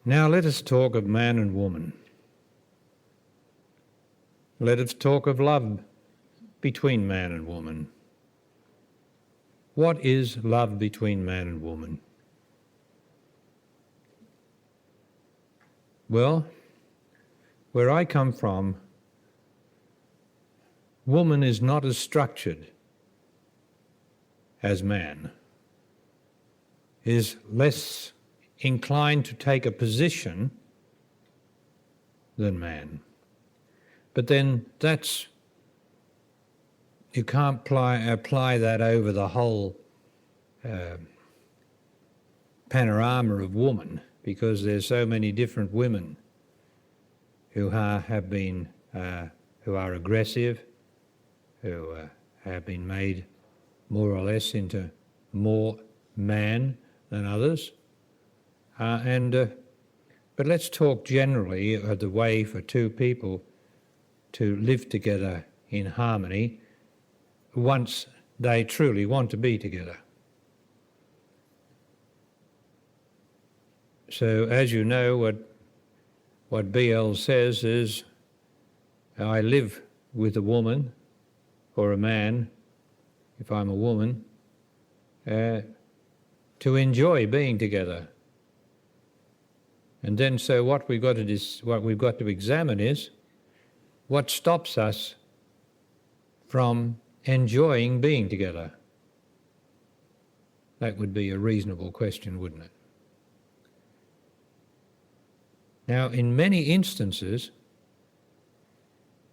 Now let us talk of man and woman. Let us talk of love between man and woman. What is love between man and woman? Well, where I come from, woman is not as structured as man, is less inclined to take a position than man. But then you can't apply that over the whole panorama of woman, because there's so many different women who are aggressive, who have been made more or less into more man than others. But let's talk generally of the way for two people to live together in harmony once they truly want to be together. So as you know, what BL says is, I live with a woman or a man, if I'm a woman, to enjoy being together. And then so what we've got to examine is what stops us from enjoying being together. That would be a reasonable question, wouldn't it? Now, in many instances,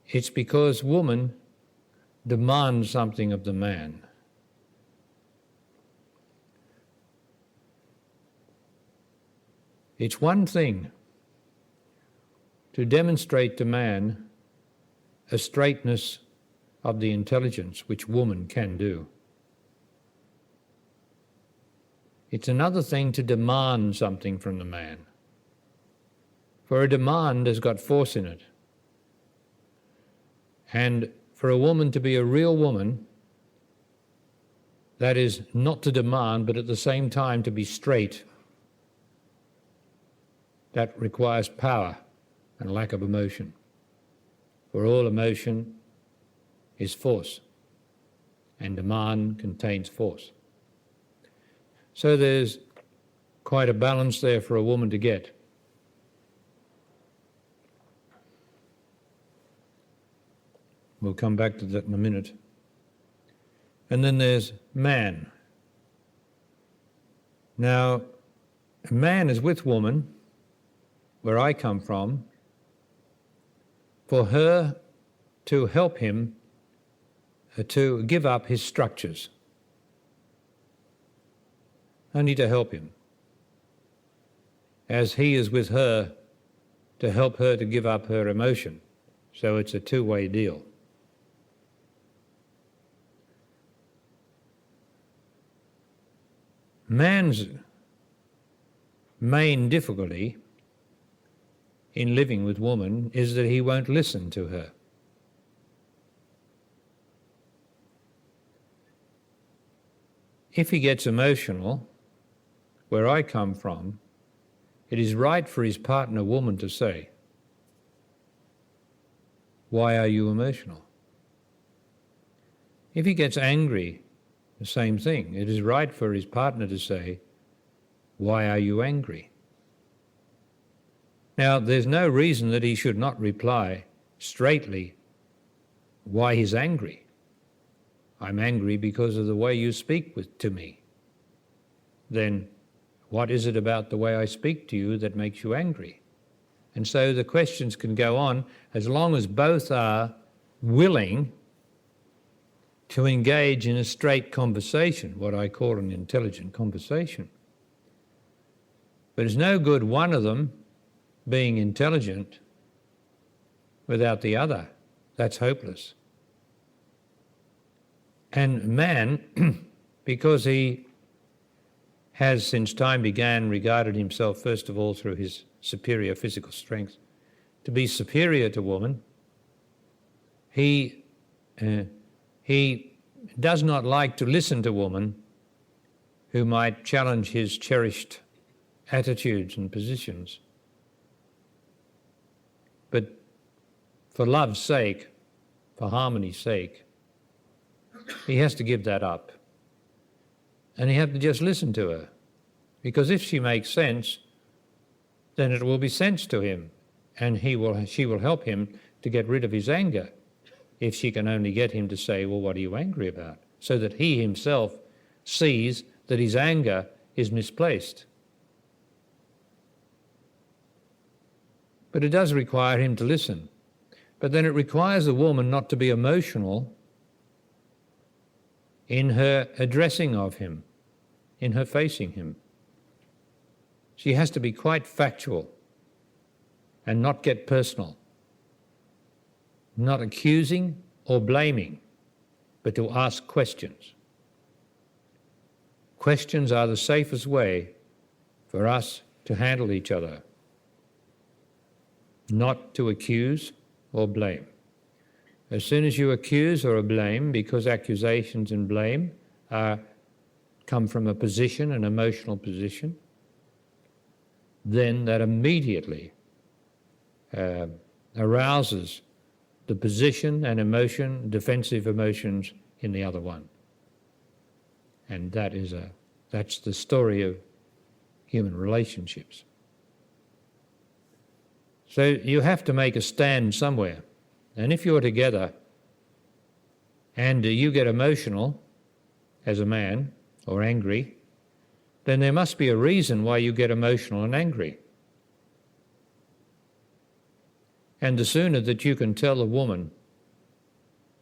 it's because woman demands something of the man. It's one thing to demonstrate to man a straightness of the intelligence which woman can do. It's another thing to demand something from the man. For a demand has got force in it. And for a woman to be a real woman, that is not to demand, but at the same time to be straight, that requires power and lack of emotion. For all emotion is force, and demand contains force. So there's quite a balance there for a woman to get. We'll come back to that in a minute. And then there's man. Now, a man is with woman, where I come from, for her to help him to give up his structures. Only to help him. As he is with her to help her to give up her emotion. So it's a two-way deal. Man's main difficulty in living with woman is that he won't listen to her. If he gets emotional, where I come from, it is right for his partner woman to say, "Why are you emotional?" If he gets angry, the same thing. It is right for his partner to say, "Why are you angry?" Now, there's no reason that he should not reply straightly why he's angry. "I'm angry because of the way you speak to me." Then, what is it about the way I speak to you that makes you angry? And so the questions can go on as long as both are willing to engage in a straight conversation, what I call an intelligent conversation. But it's no good one of them being intelligent without the other. That's hopeless. And man, because he has since time began regarded himself first of all through his superior physical strength to be superior to woman, he does not like to listen to woman who might challenge his cherished attitudes and positions But for love's sake, for harmony's sake, he has to give that up. And he has to just listen to her. Because if she makes sense, then it will be sense to him. And she will help him to get rid of his anger, if she can only get him to say, well, what are you angry about? So that he himself sees that his anger is misplaced. But it does require him to listen. But then it requires the woman not to be emotional in her addressing of him, in her facing him. She has to be quite factual and not get personal, not accusing or blaming, but to ask questions. Questions are the safest way for us to handle each other, not to accuse or blame. As soon as you accuse or blame, because accusations and blame come from a position, an emotional position, then that immediately arouses the position and emotion, defensive emotions in the other one. And that's the story of human relationships. So you have to make a stand somewhere. And if you're together and you get emotional as a man or angry, then there must be a reason why you get emotional and angry. And the sooner that you can tell a woman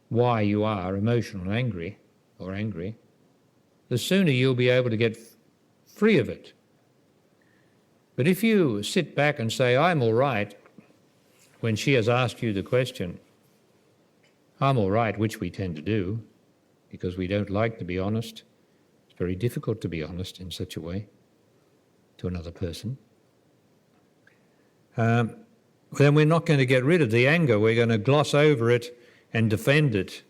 why you are emotional and angry, the sooner you'll be able to get free of it. But if you sit back and say, I'm all right, when she has asked you the question, I'm all right, which we tend to do, because we don't like to be honest. It's very difficult to be honest in such a way to another person. Then we're not going to get rid of the anger. We're going to gloss over it and defend it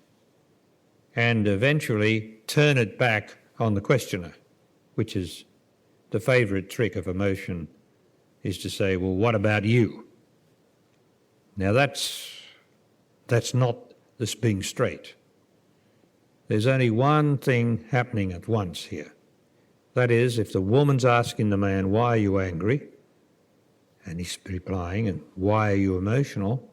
and eventually turn it back on the questioner, which is the favourite trick of emotion, is to say, well, what about you? Now that's not this being straight. There's only one thing happening at once here. That is, if the woman's asking the man, why are you angry? And he's replying, and why are you emotional?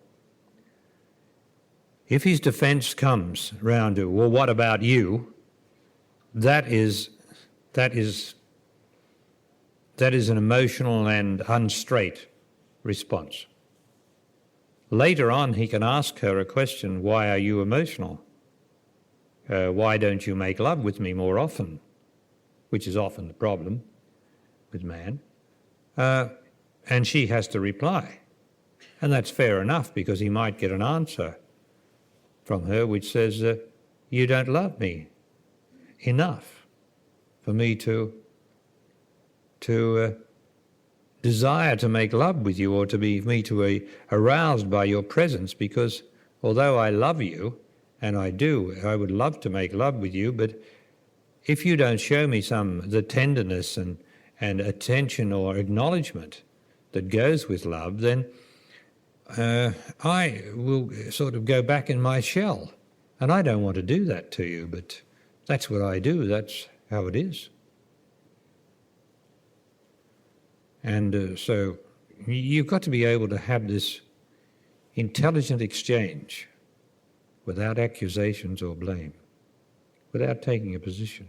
If his defence comes round to, well, what about you? That is an emotional and unstraight response. Later on, he can ask her a question, why are you emotional? Why don't you make love with me more often? Which is often the problem with man. And she has to reply. And that's fair enough, because he might get an answer from her which says, you don't love me enough for me to desire to make love with you, or to be aroused by your presence, because although I love you, and I would love to make love with you, but if you don't show me the tenderness and attention or acknowledgement that goes with love, then I will sort of go back in my shell. And I don't want to do that to you, but that's what I do. That's how it is. And so you've got to be able to have this intelligent exchange without accusations or blame, without taking a position.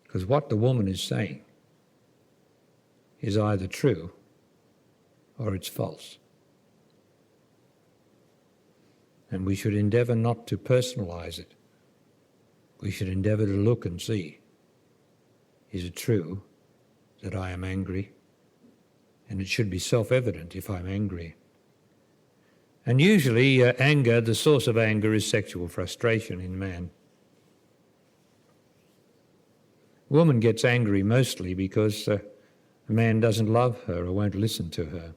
Because what the woman is saying is either true or it's false. And we should endeavour not to personalise it. We should endeavour to look and see, is it true that I am angry? And it should be self-evident if I'm angry. And usually anger, the source of anger is sexual frustration in man. Woman gets angry mostly because a man doesn't love her or won't listen to her.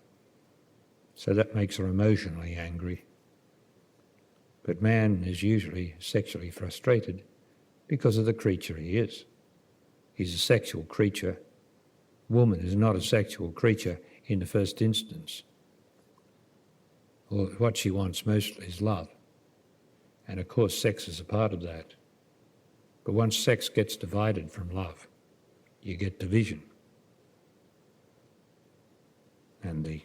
So that makes her emotionally angry. But man is usually sexually frustrated because of the creature he is. He's a sexual creature, Woman is not a sexual creature in the first instance. Or what she wants mostly is love. And of course sex is a part of that. But once sex gets divided from love, you get division. And the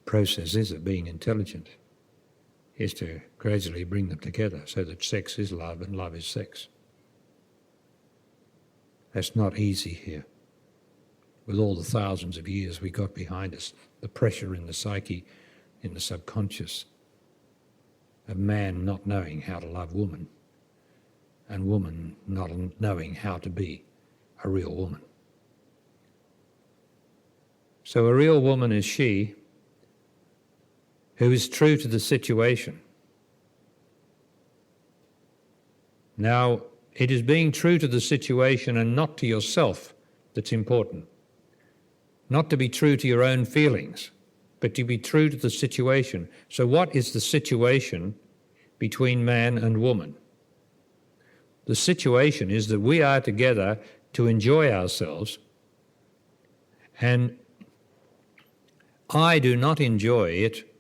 process is of being intelligent is to gradually bring them together so that sex is love and love is sex. That's not easy here. With all the thousands of years we got behind us, the pressure in the psyche, in the subconscious, of man not knowing how to love woman, and woman not knowing how to be a real woman. So a real woman is she who is true to the situation. Now, it is being true to the situation and not to yourself that's important. Not to be true to your own feelings, but to be true to the situation. So what is the situation between man and woman? The situation is that we are together to enjoy ourselves, and I do not enjoy it.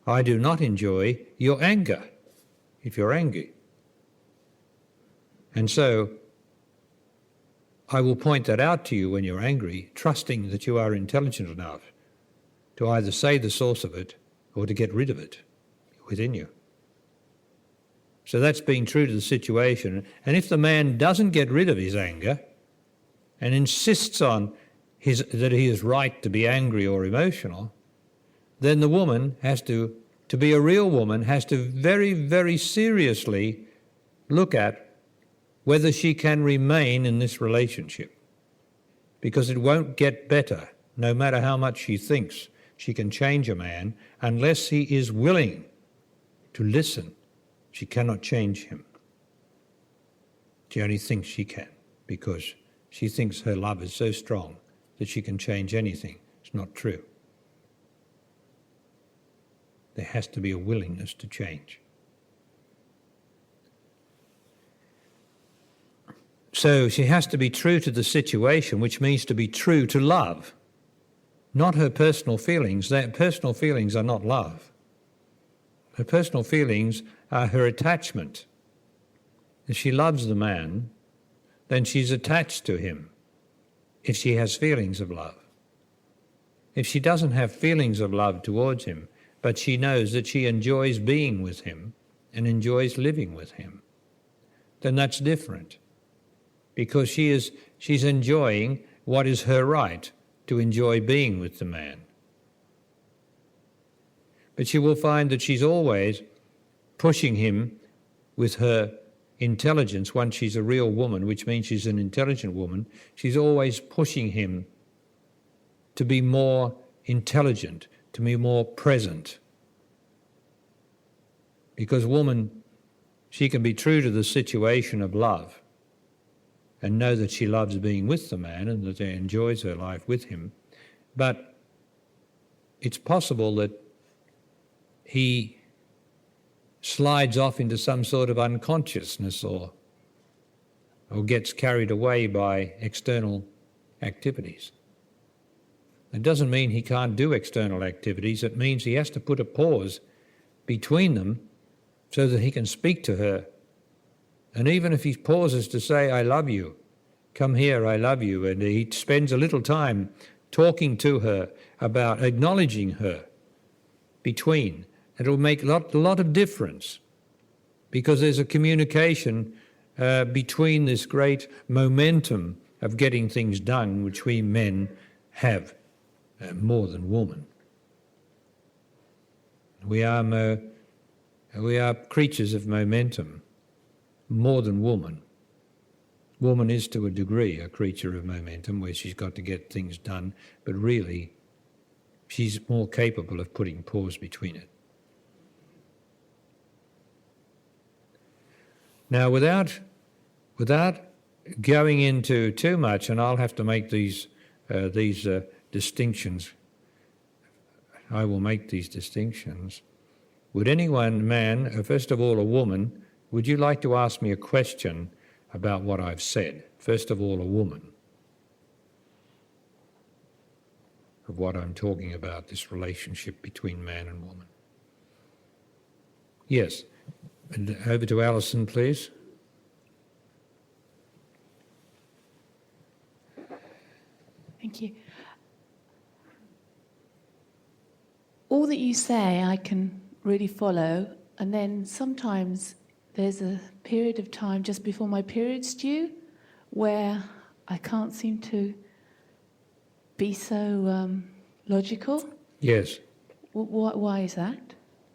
I do not enjoy your anger, if you're angry. And so I will point that out to you when you're angry, trusting that you are intelligent enough to either say the source of it or to get rid of it within you. So that's being true to the situation. And if the man doesn't get rid of his anger and insists on that he is right to be angry or emotional, then the woman has to be a real woman, has to very, very seriously look at whether she can remain in this relationship. Because it won't get better, no matter how much she thinks she can change a man, unless he is willing to listen. She cannot change him. She only thinks she can, because she thinks her love is so strong that she can change anything. It's not true. There has to be a willingness to change. So she has to be true to the situation, which means to be true to love, not her personal feelings. Their personal feelings are not love. Her personal feelings are her attachment. If she loves the man, then she's attached to him, if she has feelings of love. If she doesn't have feelings of love towards him, but she knows that she enjoys being with him and enjoys living with him, then that's different. Because she's enjoying what is her right to enjoy being with the man. But she will find that she's always pushing him with her intelligence. Once she's a real woman, which means she's an intelligent woman, she's always pushing him to be more intelligent, to be more present. Because woman, she can be true to the situation of love and know that she loves being with the man and that she enjoys her life with him. But it's possible that he slides off into some sort of unconsciousness or gets carried away by external activities. It doesn't mean he can't do external activities. It means he has to put a pause between them so that he can speak to her. And even if he pauses to say, I love you, come here, I love you, and he spends a little time talking to her about acknowledging her between, it'll make a lot of difference, because there's a communication between this great momentum of getting things done, which we men have more than women. We are creatures of momentum, more than woman. Woman is to a degree a creature of momentum where she's got to get things done, but really she's more capable of putting pause between it. Now, without going into too much, and I'll have to make these distinctions, I will make these distinctions. Would anyone, man, first of all a woman, would you like to ask me a question about what I've said? First of all, a woman. of what I'm talking about, this relationship between man and woman. Yes. And over to Alison, please. Thank you. All that you say I can really follow, and then sometimes there's a period of time just before my period's due where I can't seem to be so logical. Yes. Why is that?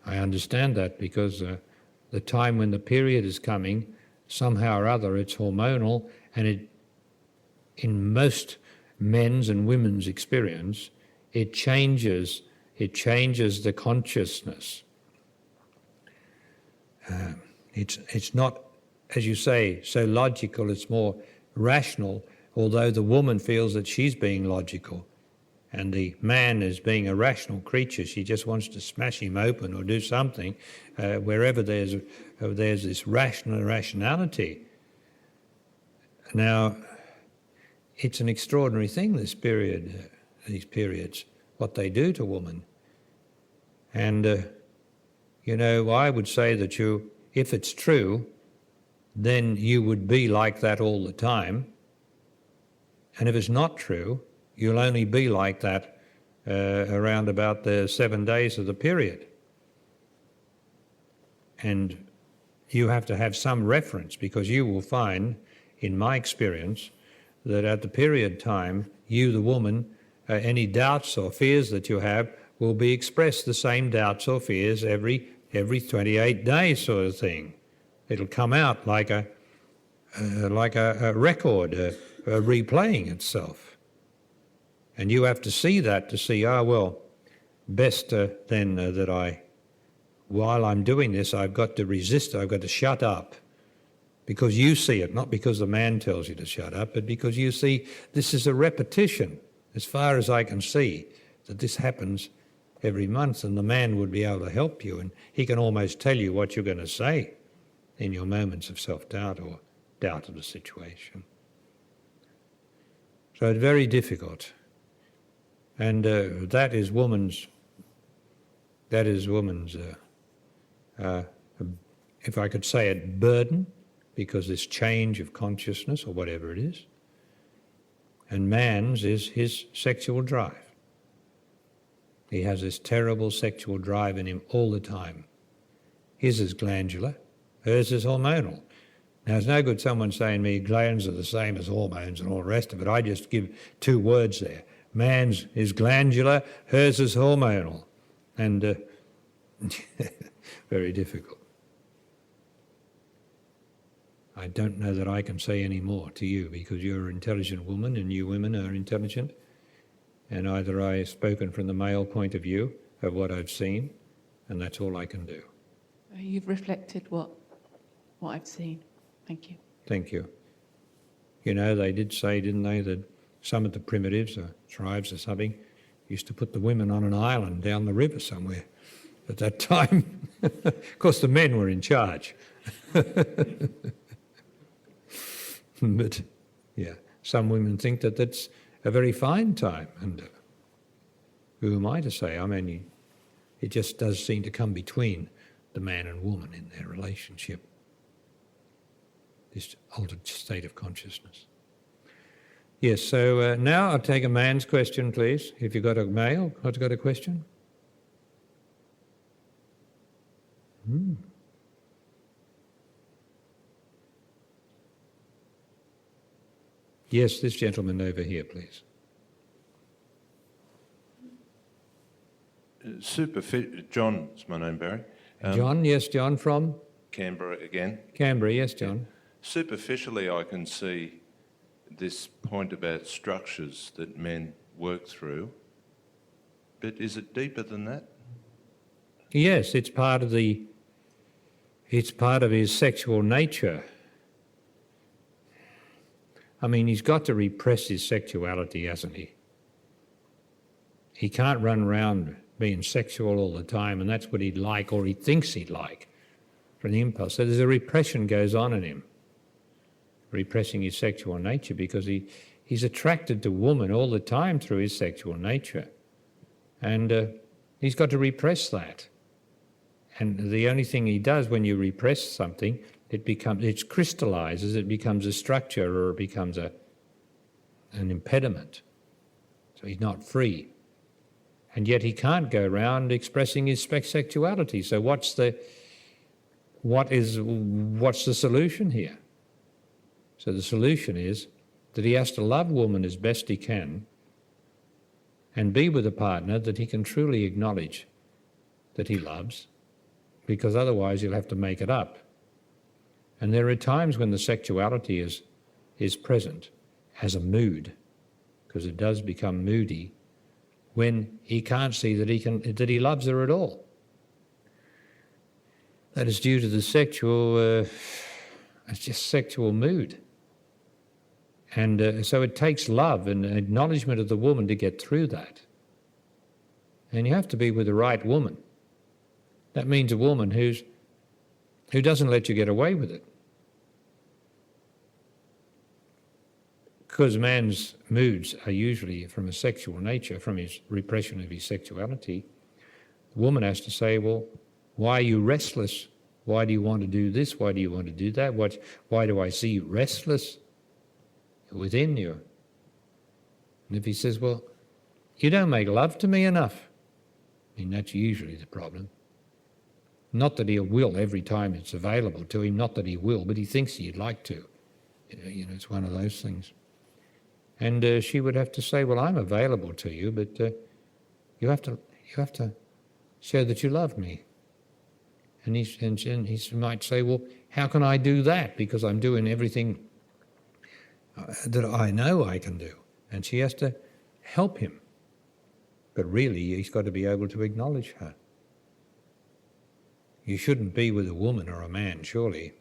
I understand that because the time when the period is coming, somehow or other it's hormonal, and it, in most men's and women's experience, it changes the consciousness. It's not, as you say, so logical, it's more rational, although the woman feels that she's being logical and the man is being a rational creature. She just wants to smash him open or do something wherever there's this rationality. Now, it's an extraordinary thing, this period, these periods, what they do to women. And, I would say that if it's true, then you would be like that all the time. And if it's not true, you'll only be like that around about the 7 days of the period. And you have to have some reference, because you will find, in my experience, that at the period time, you, the woman, any doubts or fears that you have will be expressed, the same doubts or fears every 28 days sort of thing. It'll come out like a record replaying itself. And you have to see that to see, best then that while I'm doing this, I've got to resist, I've got to shut up. Because you see it, not because the man tells you to shut up, but because you see this is a repetition, as far as I can see, that this happens every month, and the man would be able to help you, and he can almost tell you what you're going to say in your moments of self-doubt or doubt of the situation. So it's very difficult. And that is woman's, if I could say it, burden, because this change of consciousness or whatever it is. And man's is his sexual drive. He has this terrible sexual drive in him all the time. His is glandular, hers is hormonal. Now, it's no good someone saying to me glands are the same as hormones and all the rest of it. I just give two words there. Man's is glandular, hers is hormonal. And very difficult. I don't know that I can say any more to you, because you're an intelligent woman and you women are intelligent. And either I have spoken from the male point of view of what I've seen, and that's all I can do. You've reflected what I've seen. Thank you. Thank you. They did say, didn't they, that some of the primitives or tribes or something used to put the women on an island down the river somewhere at that time. Of course, the men were in charge. But, yeah, some women think that that's a very fine time, and who am I to say? I mean, it just does seem to come between the man and woman in their relationship, this altered state of consciousnss. Yes, so now I'll take a man's question, please. If you've got a male who's got a question. Yes, this gentleman over here, please. John is my name, Barry. John, yes, John from? Canberra again. Canberra, yes, John. Superficially, I can see this point about structures that men work through, but is it deeper than that? Yes, it's part of his sexual nature. I mean, he's got to repress his sexuality, hasn't he? He can't run around being sexual all the time, and that's what he'd like, or he thinks he'd like, from the impulse. So there's a repression goes on in him, repressing his sexual nature, because he's attracted to woman all the time through his sexual nature. And he's got to repress that. And the only thing he does when you repress something, it crystallizes, it becomes a structure, or it becomes an impediment. So he's not free. And yet he can't go around expressing his sexuality. So what's the solution here? So the solution is that he has to love woman as best he can and be with a partner that he can truly acknowledge that he loves, because otherwise he'll have to make it up. And there are times when the sexuality is present as a mood, because it does become moody, when he can't see that he loves her at all. That is due to the sexual mood. And so it takes love and acknowledgement of the woman to get through that. And you have to be with the right woman. That means a woman who doesn't let you get away with it. Because man's moods are usually from a sexual nature, from his repression of his sexuality. The woman has to say, well, why are you restless? Why do you want to do this? Why do you want to do that? Why do I see you restless within you? And if he says, well, you don't make love to me enough, I mean, that's usually the problem. Not that he will every time it's available to him, not that he will, but he thinks he'd like to. You know, it's one of those things. And she would have to say, well, I'm available to you, but you have to show that you love me. And he might say, well, how can I do that? Because I'm doing everything that I know I can do. And she has to help him. But really, he's got to be able to acknowledge her. You shouldn't be with a woman or a man, surely,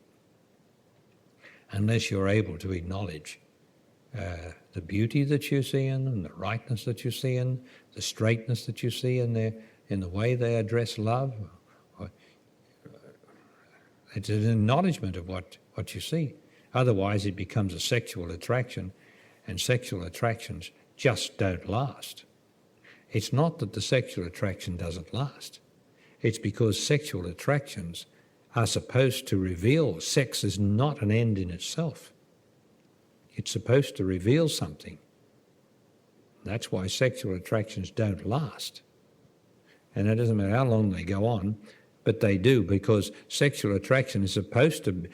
unless you're able to acknowledge the beauty that you see in them, the rightness that you see in, the straightness that you see in the way they address love. It's an acknowledgement of what you see. Otherwise, it becomes a sexual attraction, and sexual attractions just don't last. It's not that the sexual attraction doesn't last. It's because sexual attractions are supposed to reveal sex is not an end in itself. It's supposed to reveal something. That's why sexual attractions don't last. And it doesn't matter how long they go on, but they do, because sexual attraction is supposed to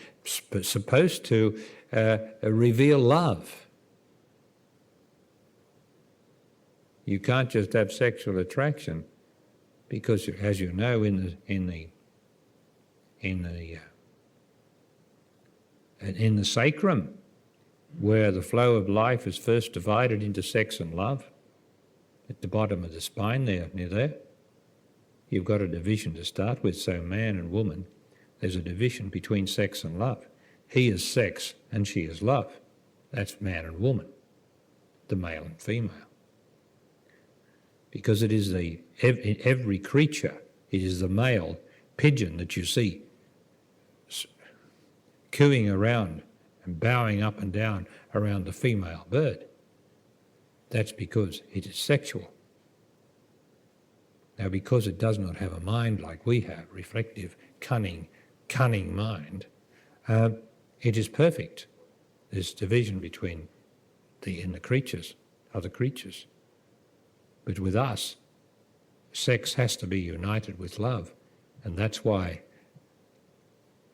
reveal love. You can't just have sexual attraction, because, as you know, in the sacrum, where the flow of life is first divided into sex and love, at the bottom of the spine there, near there, you've got a division to start with. So man and woman, there's a division between sex and love. He is sex and she is love. That's man and woman, the male and female. Because it is every creature, it is the male pigeon that you see cooing around and bowing up and down around the female bird. That's because it is sexual. Now, because it does not have a mind like we have, reflective, cunning mind, it is perfect. There's division between the creatures, other creatures. But with us, sex has to be united with love, and that's why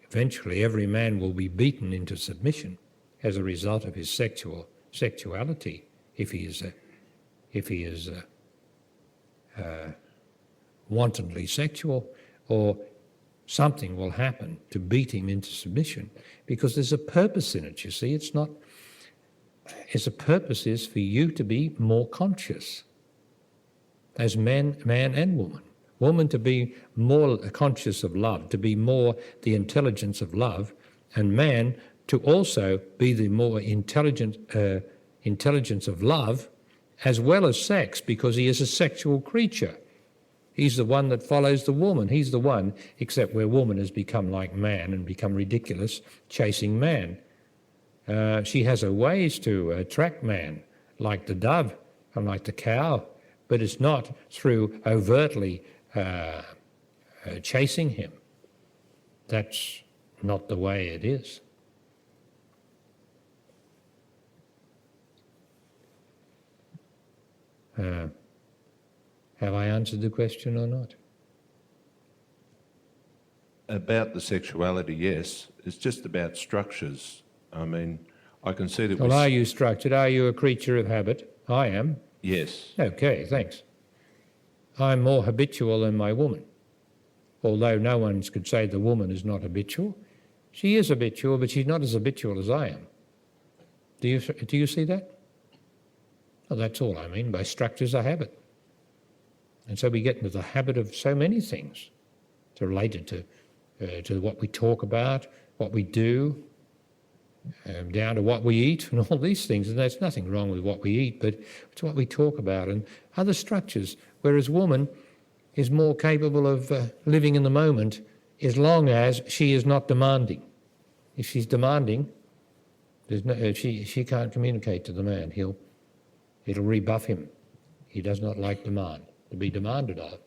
eventually every man will be beaten into submission as a result of his sexuality, if he is wantonly sexual, or something will happen to beat him into submission, because there's a purpose in it, you see. It's not, a purpose is for you to be more conscious as man and woman. Woman to be more conscious of love, to be more the intelligence of love, and man to also be the more intelligence of love as well as sex, because he is a sexual creature. He's the one that follows the woman. He's the one, except where woman has become like man and become ridiculous, chasing man. She has her ways to attract man, like the dove and like the cow but it's not through overtly chasing him. That's not the way it is. Have I answered the question or not? About the sexuality, yes. It's just about structures. I mean, I can see that... Well, are you structured? Are you a creature of habit? I am. Yes. Okay, thanks. I'm more habitual than my woman. Although no one could say the woman is not habitual. She is habitual, but she's not as habitual as I am. Do you see that? Well, that's all I mean by structures of habit. And so we get into the habit of so many things. It's related to what we talk about, what we do, down to what we eat and all these things. And there's nothing wrong with what we eat, but it's what we talk about and other structures. Whereas woman is more capable of living in the moment as long as she is not demanding. If she's demanding, she can't communicate to the man. It'll rebuff him. He does not like demand, to be demanded of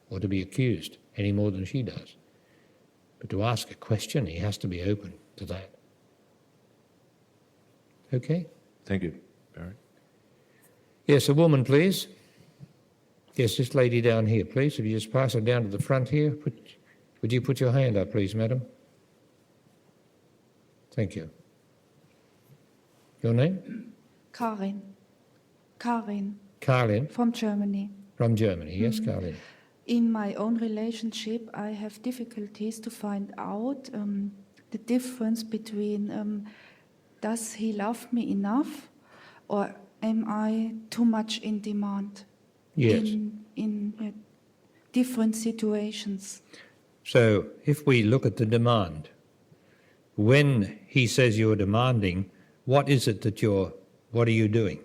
or to be accused any more than she does. But to ask a question, he has to be open to that. Okay? Thank you, Barry. Yes, a woman, please. Yes, this lady down here, please. If you just pass her down to the front here. Would you put your hand up, please, madam? Thank you. Your name? Karin. Karin. From Germany. From Germany, yes, Karin. In my own relationship, I have difficulties to find out the difference between does he love me enough or am I too much in demand? Yes. In different situations. So if we look at the demand, when he says you're demanding, what is it what are you doing?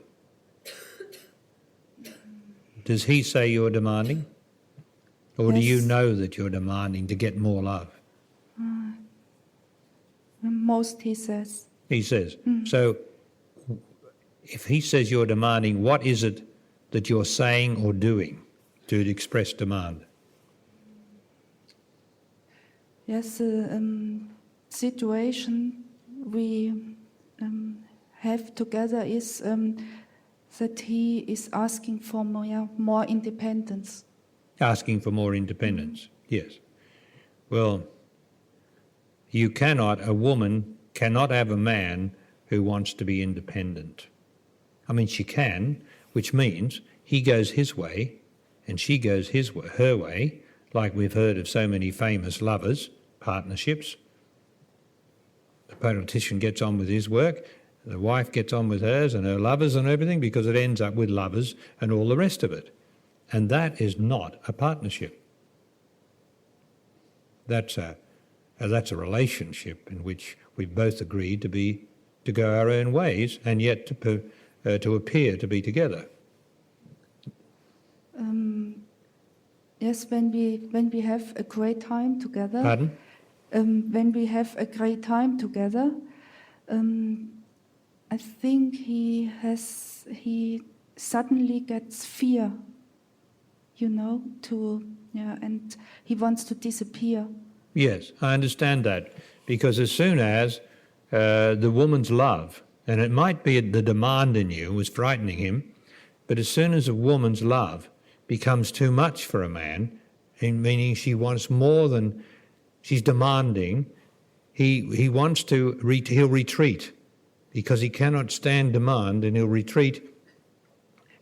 Does he say you're demanding? Or do you know that you're demanding to get more love? Most he says. He says. So if he says you're demanding, what is it that you're saying or doing to express demand? Yes, situation we have together is that he is asking for more independence. Asking for more independence, yes. Well, a woman cannot have a man who wants to be independent. I mean, she can, which means he goes his way and she goes her way, like we've heard of so many famous lovers, partnerships. The politician gets on with his work, the wife gets on with hers and her lovers and everything, because it ends up with lovers and all the rest of it. And that is not a partnership. That's a relationship in which we both agreed to go our own ways and yet to appear to be together. Yes, when we have a great time together. Pardon? When we have a great time together, I think he suddenly gets fear, and he wants to disappear. Yes, I understand that, because as soon as the woman's love, and it might be the demand in you was frightening him, but as soon as a woman's love becomes too much for a man, meaning she wants more than she's demanding, he'll retreat, because he cannot stand demand, and he'll retreat.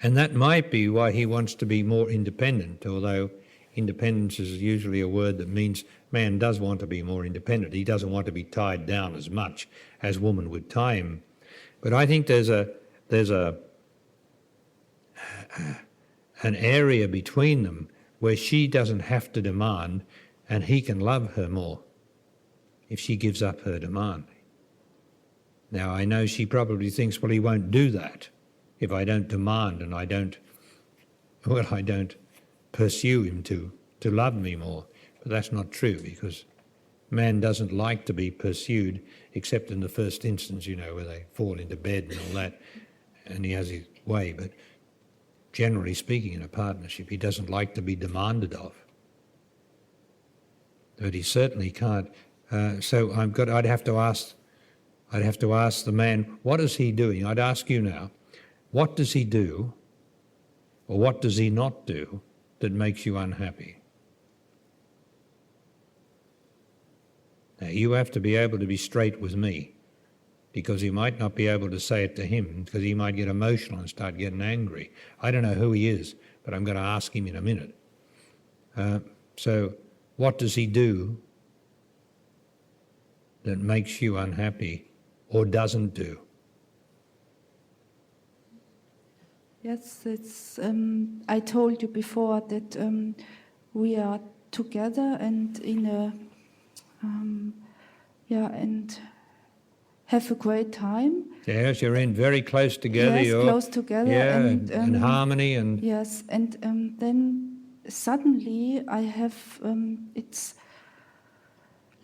And that might be why he wants to be more independent, although independence is usually a word that means man does want to be more independent. He doesn't want to be tied down as much as woman would tie him. But I think there's an area between them where she doesn't have to demand and he can love her more if she gives up her demand. Now, I know she probably thinks, well, he won't do that if I don't demand and I don't pursue him to love me more. But that's not true, because man doesn't like to be pursued, except in the first instance, where they fall into bed and all that, and he has his way. But generally speaking, in a partnership. He doesn't like to be demanded of. But he certainly can't. So I'd have to ask the man, what is he doing? I'd ask you now, what does he do, or what does he not do that makes you unhappy? Now, you have to be able to be straight with me, because you might not be able to say it to him, because he might get emotional and start getting angry. I don't know who he is, but I'm going to ask him in a minute. So what does he do that makes you unhappy or doesn't do? Yes, it's. I told you before that we are together and in a and have a great time. Yes, you're in very close together. Yes, you're close together. Yeah, and in harmony and. Yes, and then suddenly I have. It's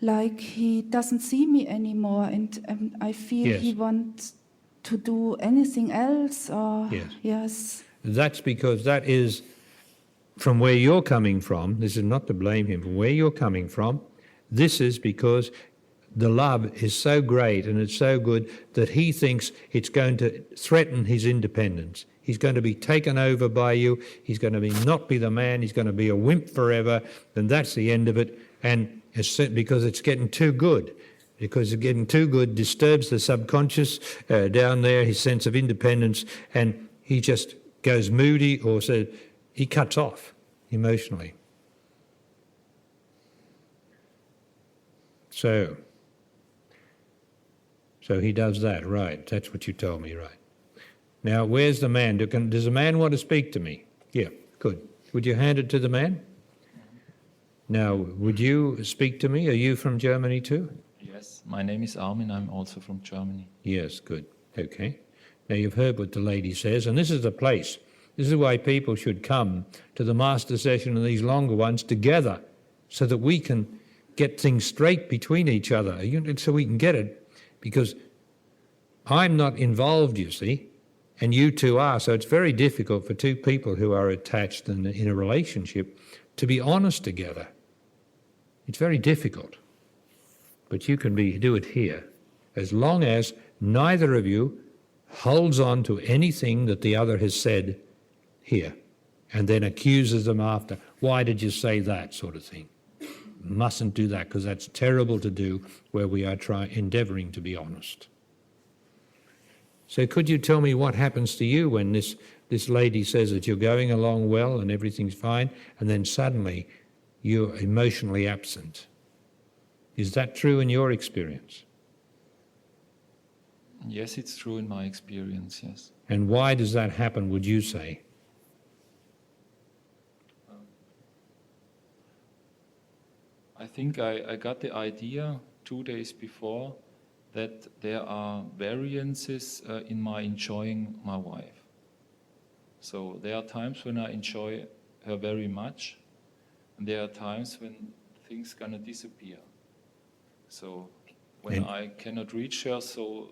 like he doesn't see me anymore, and I feel Yes. he wants to do anything else. Or Yes. Yes. That's because that is from where you're coming from. This is not to blame him. From where you're coming from, this is because the love is so great and it's so good that he thinks it's going to threaten his independence. He's going to be taken over by you. He's going to not be the man. He's going to be a wimp forever. And that's the end of it. And because it's getting too good. Because getting too good disturbs the subconscious down there, his sense of independence, and he just goes moody, or so he cuts off emotionally. So he does that, right? That's what you told me, right? Now, where's the man? Does the man want to speak to me? Yeah, good. Would you hand it to the man? Now, would you speak to me? Are you from Germany too? Yes, my name is Armin. I'm also from Germany. Yes, good. Okay. Now, you've heard what the lady says, and this is the place. This is why people should come to the master session and these longer ones together, so that we can get things straight between each other, so we can get it. Because I'm not involved, you see, and you two are, so it's very difficult for two people who are attached in a relationship to be honest together. It's very difficult. But you can do it here, as long as neither of you holds on to anything that the other has said here, and then accuses them after. Why did you say that, sort of thing? Mustn't do that, because that's terrible to do where we are endeavouring to be honest. So could you tell me what happens to you when this lady says that you're going along well and everything's fine, and then suddenly you're emotionally absent? Is that true in your experience? Yes, it's true in my experience, yes. And why does that happen, would you say? I think I got the idea 2 days before that there are variances in my enjoying my wife. So there are times when I enjoy her very much, and there are times when things gonna disappear. So when I cannot reach her, so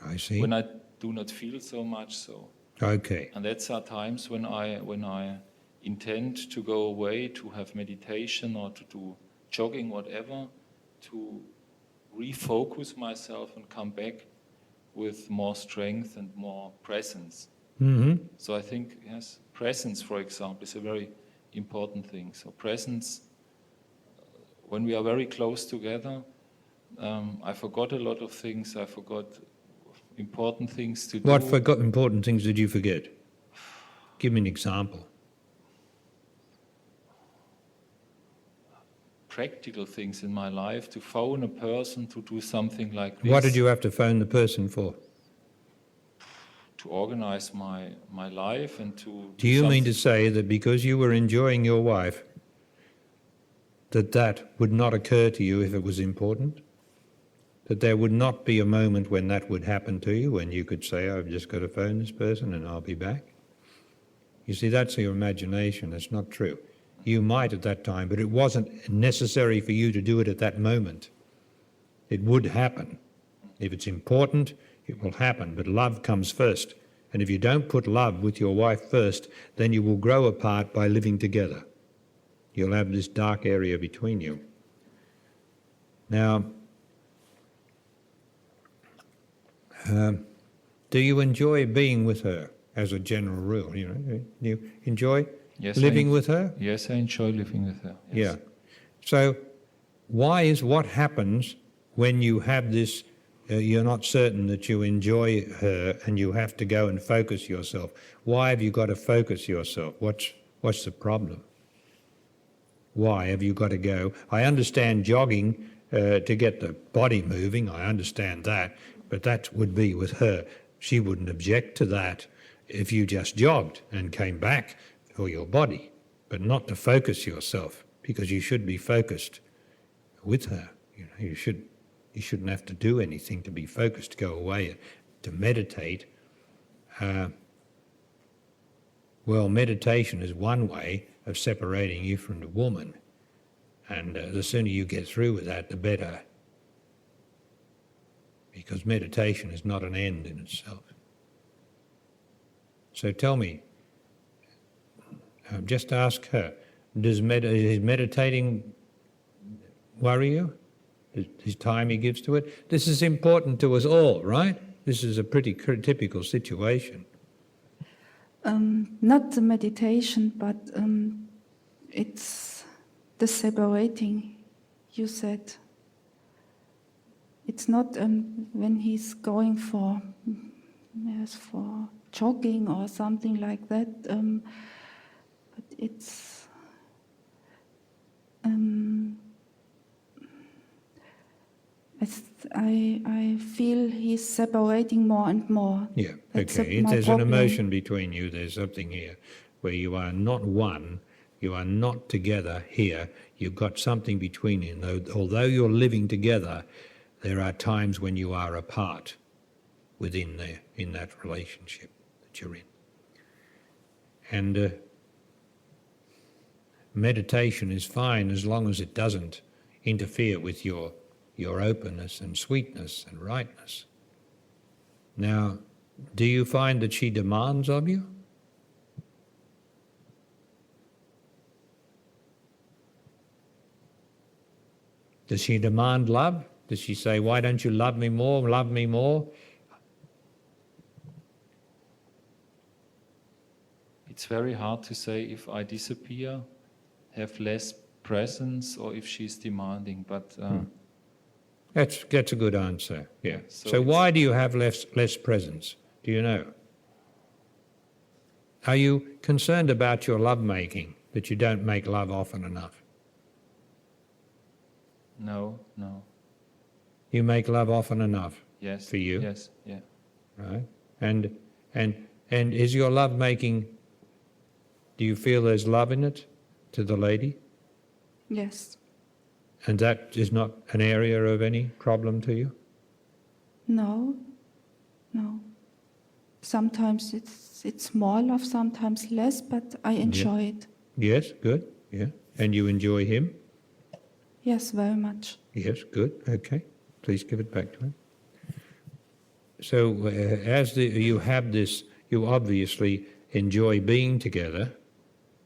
I see. when I do not feel so much, so. Okay. And that's are times when I intend to go away to have meditation or to do jogging, whatever, to refocus myself and come back with more strength and more presence. Mm-hmm. So I think, yes, presence, for example, is a very important thing. So presence, when we are very close together, I forgot a lot of things. I forgot important things to do. What important things did you forget? Give me an example. Practical things in my life, to phone a person to do something like this. What did you have to phone the person for? To organize my life and to... Do you mean to say that because you were enjoying your wife, that would not occur to you if it was important? That there would not be a moment when that would happen to you, when you could say, I've just got to phone this person and I'll be back? You see, that's your imagination. That's not true. You might at that time, but it wasn't necessary for you to do it at that moment. It would happen. If it's important, it will happen, but love comes first. And if you don't put love with your wife first, then you will grow apart by living together. You'll have this dark area between you. Now, do you enjoy being with her as a general rule? You know, do you enjoy living with her? Yes, I enjoy living with her. Yes. Yeah. So what happens when you have this, you're not certain that you enjoy her and you have to go and focus yourself? Why have you got to focus yourself? What's the problem? Why have you got to go? I understand jogging to get the body moving, I understand that, but that would be with her. She wouldn't object to that if you just jogged and came back for your body, but not to focus yourself, because you should be focused with her. You know, you shouldn't have to do anything to be focused, to go away to meditate. Well, meditation is one way of separating you from the woman, and the sooner you get through with that, the better, because meditation is not an end in itself. So tell me, just ask her, is meditating worry you? His time he gives to it? This is important to us all, right? This is a pretty typical situation. Not the meditation, but it's the separating, you said. It's not when he's going for jogging or something like that, but it's I feel he's separating more and more. Yeah, That's okay. If my there's problem. an emotion between you, there's something here where you are not one, you are not together here, you've got something between you. Although you're living together, there are times when you are apart within there, in that relationship that you're in. And meditation is fine as long as it doesn't interfere with your openness and sweetness and rightness. Now, do you find that she demands of you? Does she demand love? Does she say, why don't you love me more, love me more? It's very hard to say if I disappear, have less presence, or if she's demanding, but... That's a good answer, yeah. So So why do you have less presence? Do you know? Are you concerned about your love making, that you don't make love often enough? No. You make love often enough? Yes. For you? Yes, yeah. Right? And is your love making, do you feel there's love in it to the lady? Yes. And that is not an area of any problem to you? No. Sometimes it's more love, sometimes less, but I enjoy it. Yes, good, yeah. And you enjoy him? Yes, very much. Yes, good, okay. Please give it back to him. So you have this, you obviously enjoy being together,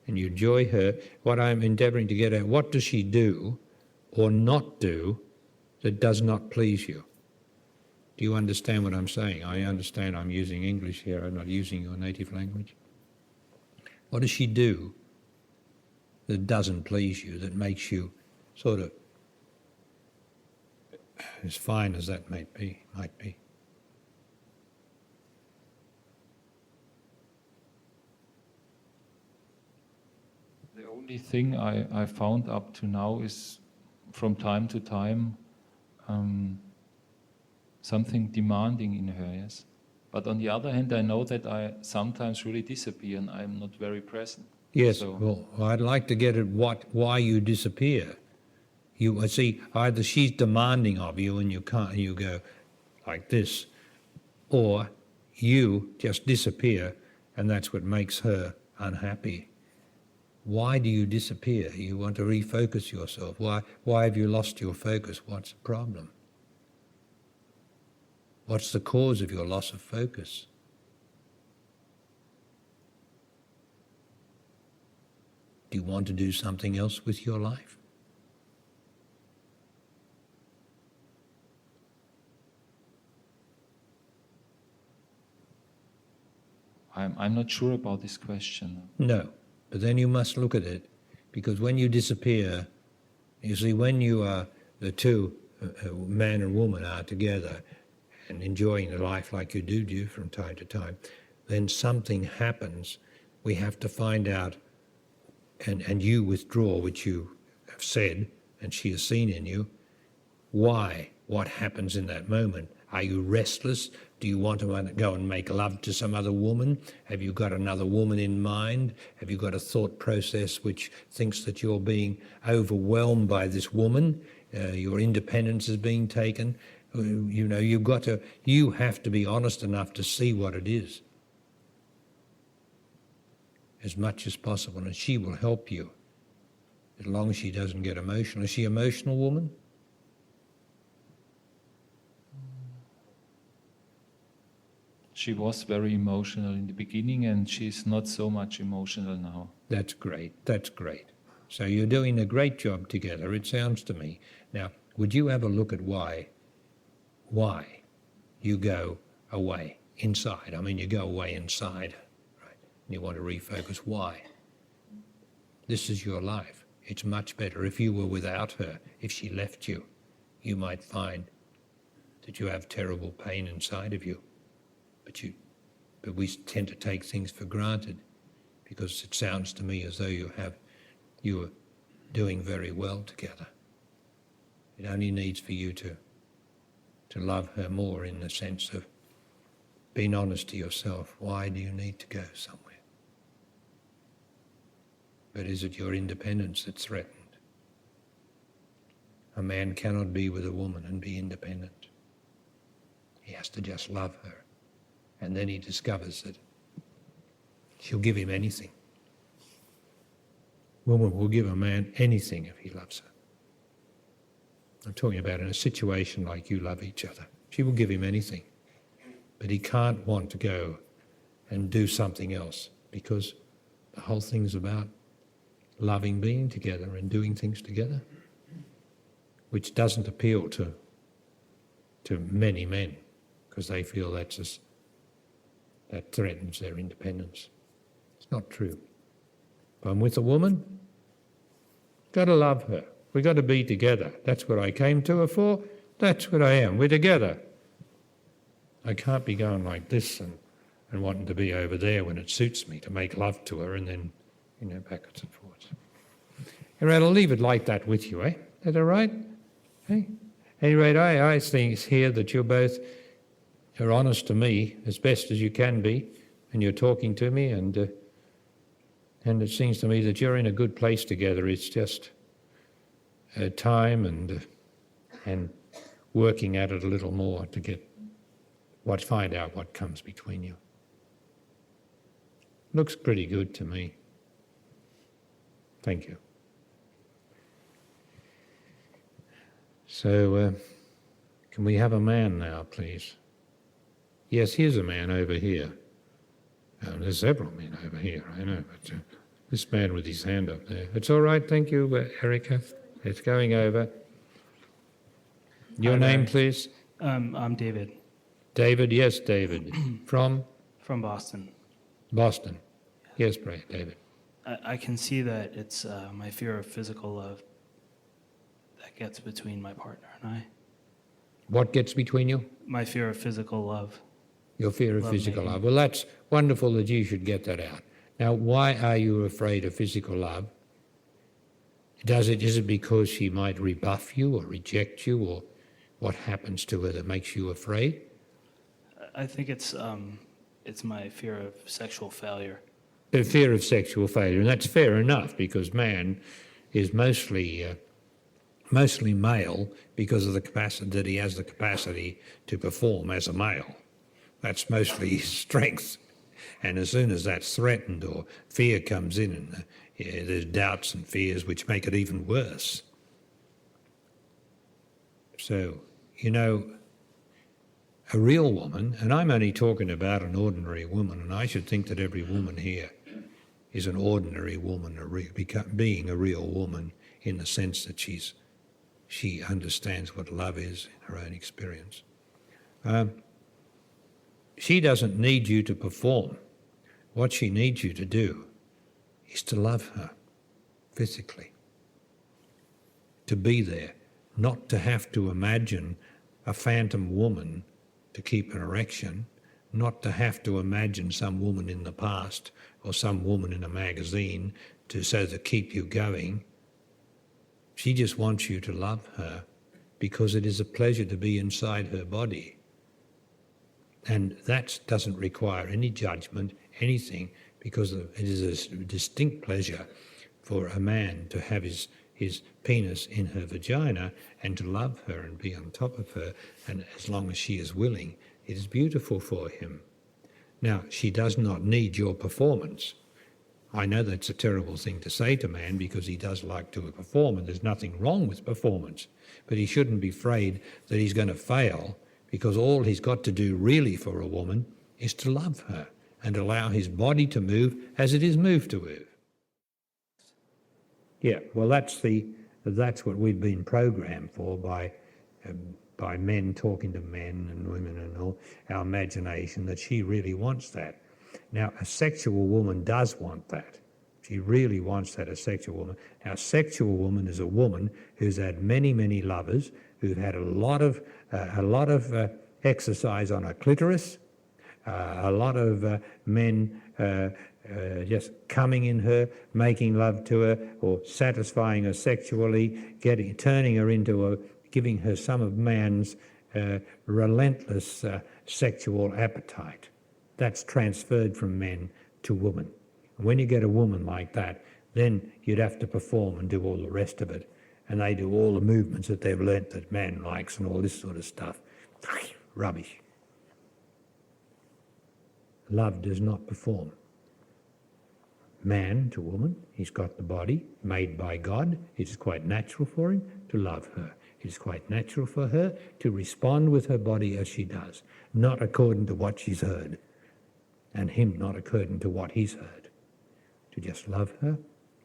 and you enjoy her. What I'm endeavouring to get at, what does she do or not do that does not please you? Do you understand what I'm saying? I understand I'm using English here, I'm not using your native language. What does she do that doesn't please you, that makes you sort of, as fine as that might be? The only thing I found up to now is from time to time something demanding in her, yes. But on the other hand, I know that I sometimes really disappear and I'm not very present. Yes, So, well, I'd like to get at why you disappear. You see, either she's demanding of you and you go like this, or you just disappear and that's what makes her unhappy. Why do you disappear? You want to refocus yourself. Why have you lost your focus? What's the problem? What's the cause of your loss of focus? Do you want to do something else with your life? I'm not sure about this question. No, but then you must look at it, because when you disappear, you see, when you are the two, man and woman, are together and enjoying the life like you do from time to time, then something happens. We have to find out, and you withdraw, which you have said, and she has seen in you, why, what happens in that moment. Are you restless? Do you want to go and make love to some other woman? Have you got another woman in mind? Have you got a thought process which thinks that you're being overwhelmed by this woman? Your independence is being taken. You know, you have to be honest enough to see what it is as much as possible, and she will help you as long as she doesn't get emotional. Is she an emotional woman? She was very emotional in the beginning, and she's not so much emotional now. That's great. That's great. So you're doing a great job together, it sounds to me. Now, would you have a look at why you go away inside? I mean, you go away inside, right? And you want to refocus. Why? This is your life. It's much better. If you were without her, if she left you, you might find that you have terrible pain inside of you. But we tend to take things for granted, because it sounds to me as though you are doing very well together. It only needs for you to love her more, in the sense of being honest to yourself. Why do you need to go somewhere? But is it your independence that's threatened? A man cannot be with a woman and be independent. He has to just love her. And then he discovers that she'll give him anything. Woman will give a man anything if he loves her. I'm talking about in a situation like you love each other. She will give him anything. But he can't want to go and do something else, because the whole thing's about loving being together and doing things together, which doesn't appeal to many men, because they feel that threatens their independence. It's not true. If I'm with a woman, got to love her. We've got to be together. That's what I came to her for. That's what I am. We're together. I can't be going like this and wanting to be over there when it suits me to make love to her, and then, backwards and forwards. All right, I'll leave it like that with you, eh? Is that all right? Hey? At any rate, I think here that you're both are honest to me as best as you can be, and you're talking to me, and it seems to me that you're in a good place together. It's just time and working at it a little more to find out what comes between you. Looks pretty good to me. Thank you. So, can we have a man now, please? Yes, here's a man over here. There's several men over here, I know, but this man with his hand up there. It's all right, thank you, Erica. It's going over. Your Hi, name, Larry. please? I'm David. David, yes, David. From? From Boston. Boston. Yes, pray, David. I can see that it's my fear of physical love that gets between my partner and I. What gets between you? My fear of physical love. Your fear of physical Love-making. love. Well, that's wonderful that you should get that out. Now, why are you afraid of physical love? Is it because she might rebuff you or reject you, or what happens to her that makes you afraid? I think it's my fear of sexual failure. The fear of sexual failure, and that's fair enough, because man is mostly male because of the capacity that he has the capacity to perform as a male. That's mostly his strength. And as soon as that's threatened or fear comes in, and there's doubts and fears which make it even worse. So, a real woman, and I'm only talking about an ordinary woman, and I should think that every woman here is an ordinary woman, being a real woman in the sense that she understands what love is in her own experience. She doesn't need you to perform. What she needs you to do is to love her physically, to be there, not to have to imagine a phantom woman to keep an erection, not to have to imagine some woman in the past or some woman in a magazine so to keep you going. She just wants you to love her because it is a pleasure to be inside her body. And that doesn't require any judgment, anything, because it is a distinct pleasure for a man to have his penis in her vagina and to love her and be on top of her, and as long as she is willing, it is beautiful for him. Now, she does not need your performance. I know that's a terrible thing to say to man because he does like to perform, and there's nothing wrong with performance, but he shouldn't be afraid that he's going to fail, because all he's got to do really for a woman is to love her and allow his body to move as it is moved to move. Yeah, well, that's what we've been programmed for by men talking to men and women and all, our imagination, that she really wants that. Now, a sexual woman does want that. She really wants that, a sexual woman. Now, a sexual woman is a woman who's had many, many lovers, who've had a lot of exercise on her clitoris, a lot of men just coming in her, making love to her, or satisfying her sexually, turning her into giving her some of man's relentless sexual appetite. That's transferred from men to women. And when you get a woman like that, then you'd have to perform and do all the rest of it. And they do all the movements that they've learnt that man likes and all this sort of stuff. Rubbish. Love does not perform. Man to woman, he's got the body made by God. It is quite natural for him to love her. It is quite natural for her to respond with her body as she does, not according to what she's heard, and him not according to what he's heard. To just love her,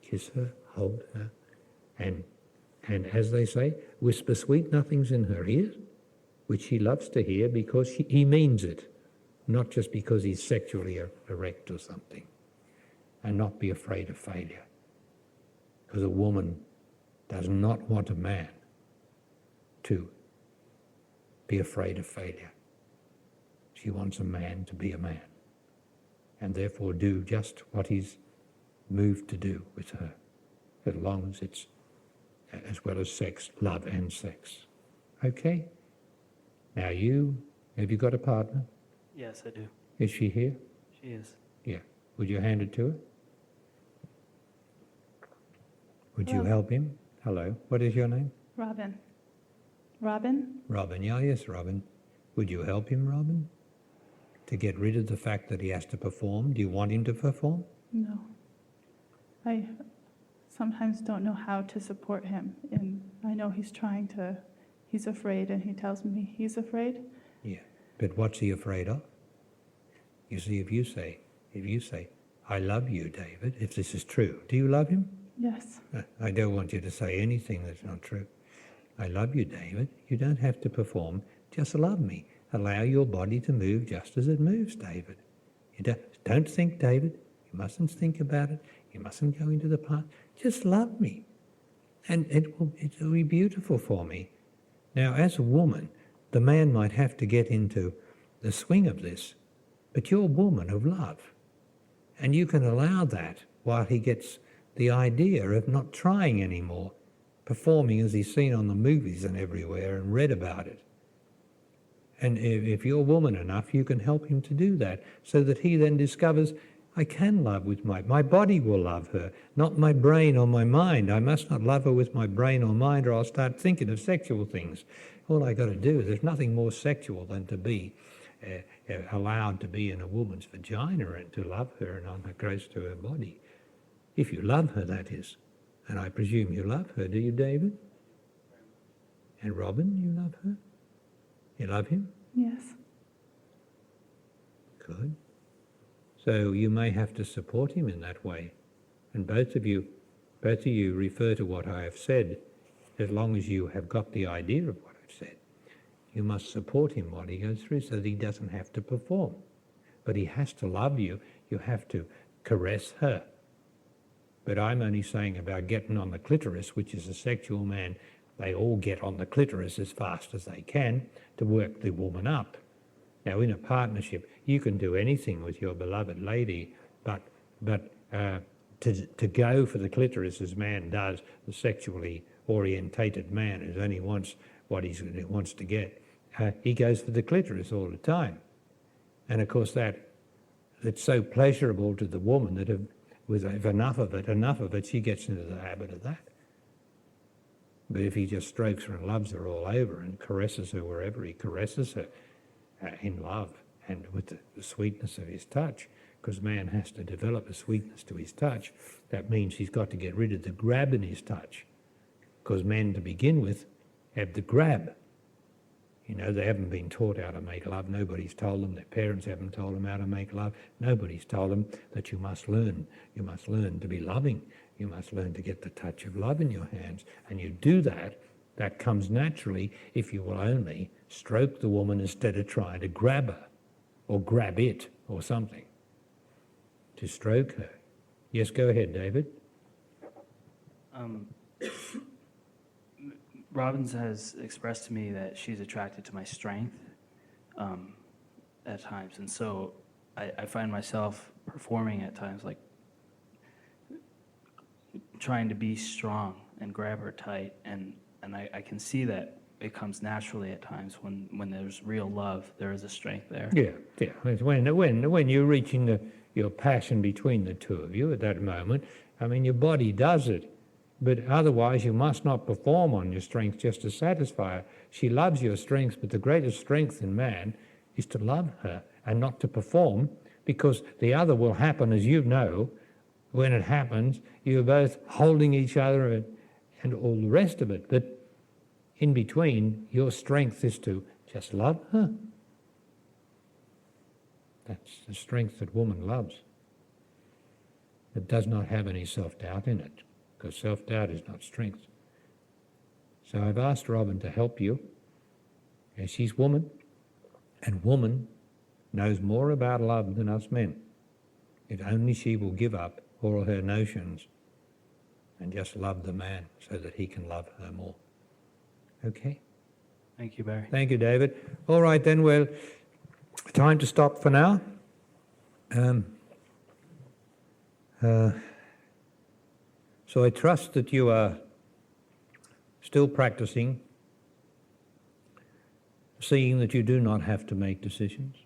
kiss her, hold her, and as they say, whisper sweet nothings in her ears, which he loves to hear because he means it, not just because he's sexually erect or something. And not be afraid of failure. Because a woman does not want a man to be afraid of failure. She wants a man to be a man, and therefore do just what he's moved to do with her, as long as it's as well as sex, love and sex. Okay? Now have you got a partner? Yes, I do. Is she here? She is. Yeah. Would you hand it to her? Would you help him? Hello. What is your name? Robin. Robin? Robin. Yeah, yes, Robin. Would you help him, Robin? To get rid of the fact that he has to perform? Do you want him to perform? No. I sometimes don't know how to support him. And I know he's afraid, and he tells me he's afraid. Yeah. But what's he afraid of? You see, if you say, I love you, David, if this is true, do you love him? Yes. I don't want you to say anything that's not true. I love you, David. You don't have to perform. Just love me. Allow your body to move just as it moves, David. You don't think, David. You mustn't think about it. You mustn't go into the past. Just love me. And it will be beautiful for me. Now, as a woman, the man might have to get into the swing of this, but you're a woman of love. And you can allow that while he gets the idea of not trying anymore, performing as he's seen on the movies and everywhere and read about it. And if you're woman enough, you can help him to do that so that he then discovers, I can love with my body will love her, not my brain or my mind. I must not love her with my brain or mind, or I'll start thinking of sexual things. All I got to do is, there's nothing more sexual than to be allowed to be in a woman's vagina and to love her and on her close to her body. If you love her, that is. And I presume you love her, do you, David? And Robin, you love her? You love him? Yes. Good. So you may have to support him in that way. And both of you refer to what I have said, as long as you have got the idea of what I've said. You must support him while he goes through so that he doesn't have to perform. But he has to love you. You have to caress her. But I'm only saying about getting on the clitoris, which is a sexual man. They all get on the clitoris as fast as they can to work the woman up. Now, in a partnership, you can do anything with your beloved lady, but to go for the clitoris as man does, the sexually orientated man who only wants what he wants to get, he goes for the clitoris all the time. And of course that's so pleasurable to the woman that if enough of it, she gets into the habit of that. But if he just strokes her and loves her all over and caresses her wherever he caresses her, in love and with the sweetness of his touch, because man has to develop a sweetness to his touch, that means he's got to get rid of the grab in his touch, because men to begin with have the grab. You know, they haven't been taught how to make love. Nobody's told them. Their parents haven't told them how to make love. Nobody's told them that you must learn. You must learn to be loving. You must learn to get the touch of love in your hands. And you do that. That comes naturally if you will only stroke the woman instead of trying to grab her or grab it or something. To stroke her. Yes, go ahead, David. Robbins has expressed to me that she's attracted to my strength at times. And so I find myself performing at times, like trying to be strong and grab her tight. And I can see that it comes naturally at times when there's real love, there is a strength there. Yeah. It's when you're reaching your passion between the two of you at that moment, I mean, your body does it. But otherwise, you must not perform on your strength just to satisfy her. She loves your strength, but the greatest strength in man is to love her and not to perform, because the other will happen, as you know. When it happens, you're both holding each other and all the rest of it. But in between, your strength is to just love her. That's the strength that woman loves. It does not have any self-doubt in it, because self-doubt is not strength. So I've asked Robin to help you. And she's woman, and woman knows more about love than us men. If only she will give up all her notions and just love the man so that he can love her more. Okay? Thank you, Barry. Thank you, David. All right, then, well, time to stop for now. So I trust that you are still practicing, seeing that you do not have to make decisions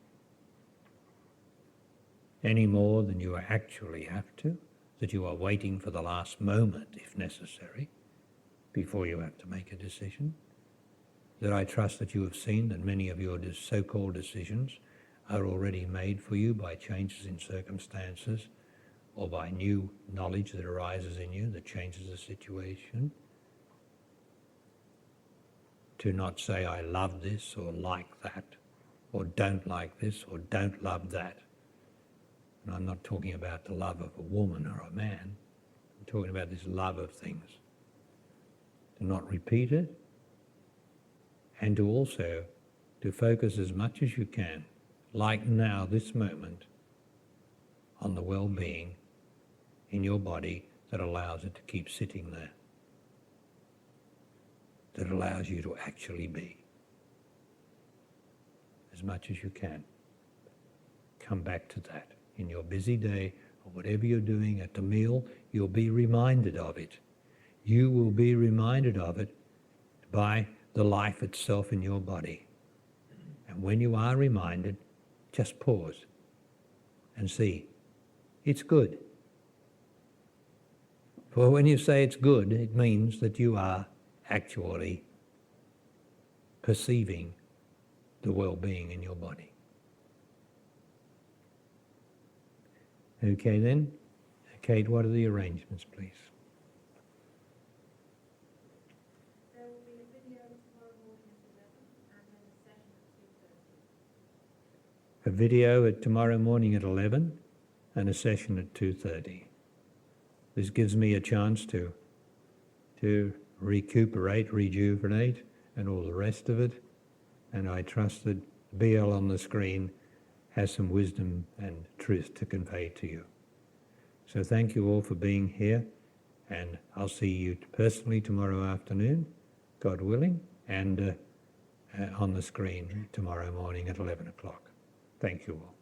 any more than you actually have to, that you are waiting for the last moment, if necessary, before you have to make a decision. That I trust that you have seen that many of your so-called decisions are already made for you by changes in circumstances or by new knowledge that arises in you that changes the situation. To not say, I love this or like that, or don't like this or don't love that. And I'm not talking about the love of a woman or a man. I'm talking about this love of things. To not repeat it, and to also to focus as much as you can, like now, this moment, on the well-being in your body that allows it to keep sitting there, that allows you to actually be. As much as you can. Come back to that. In your busy day, or whatever you're doing at the meal, you'll be reminded of it. You will be reminded of it by the life itself in your body. And when you are reminded, just pause and see. It's good. For when you say it's good, it means that you are actually perceiving the well-being in your body. Okay then? Kate, what are the arrangements, please? There will be a video tomorrow morning at 11 and then a session at 2:30. A video tomorrow morning at 11 and a session at 2:30. This gives me a chance to recuperate, rejuvenate, and all the rest of it. And I trust that BL on the screen has some wisdom and truth to convey to you. So thank you all for being here, and I'll see you personally tomorrow afternoon, God willing, and on the screen tomorrow morning at 11 o'clock. Thank you all.